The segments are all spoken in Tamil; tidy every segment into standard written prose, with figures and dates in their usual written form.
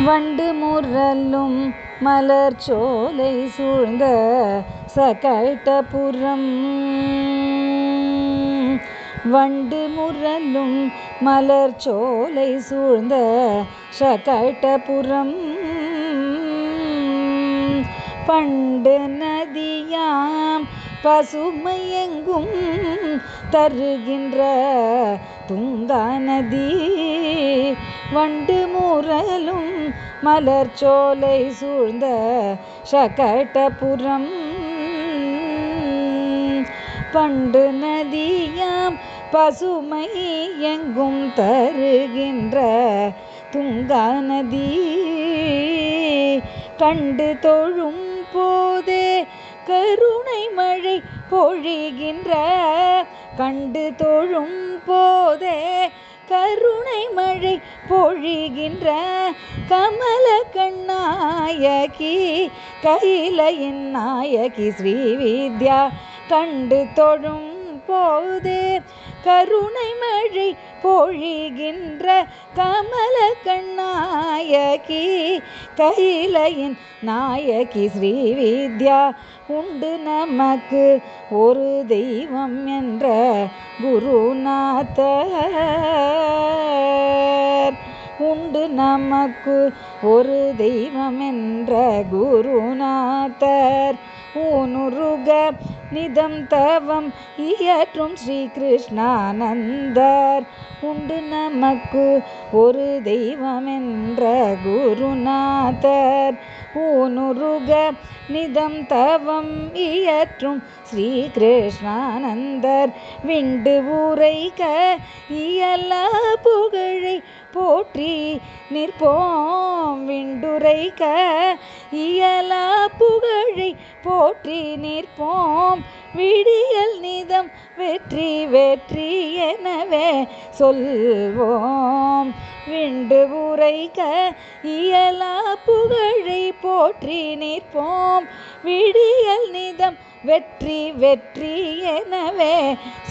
வண்டு முரலும் மலர்ச்சோலை சூழ்ந்த சகடபுரம். வண்டு முரலும் மலர்ச்சோலை சூழ்ந்த சகடபுரம். பண்டு நதியாம் பசுமை எங்கும் தருகின்ற துங்கா நதி. வண்டு முரலும் மலர்ச்சோலை சூழ்ந்த சகடபுரம். பண்டு நதியாம் பசுமை எங்கும் தருகின்ற துங்கா நதி. கண்டு தொழும் போதே கருணை மழை பொழிகின்ற. கண்டு தொழும் போதே கருணை மழை பொழிகின்ற கமல கண்ணாயகி கைலையின் நாயகி ஸ்ரீவித்யா. கண்டு தொழும் போதே கருணை மழை பொழிகின்ற கமல கண்ணாயகி கைலையின் நாயகி ஸ்ரீவித்யா. உண்டு நமக்கு ஒரு தெய்வம் என்ற குருநாதர். உண்டு நமக்கு ஒரு தெய்வம் என்ற குருநாதர். ஊனுருக நிதம் தவம் இயற்றும் ஸ்ரீ கிருஷ்ணானந்தர். உண்டு நமக்கு ஒரு தெய்வம் என்ற குருநாதர். ஊனுருக நிதம் தவம் இயற்றும் ஸ்ரீ கிருஷ்ணானந்தர். விண்டு உரைக்க இயலா புகழை போற்றி நிற்போம். விண்டுரைக்க இயலா புகழை போற்றி நிற்போம். விடியல் நிதம் வெற்றி வெற்றி எனவே சொல்வோம். விண்டு உரைக்க இயலா புகழை போற்றி நிற்போம். விடியல் நிதம் வெற்றி வெற்றி எனவே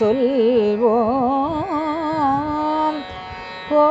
சொல்வோம். ஓ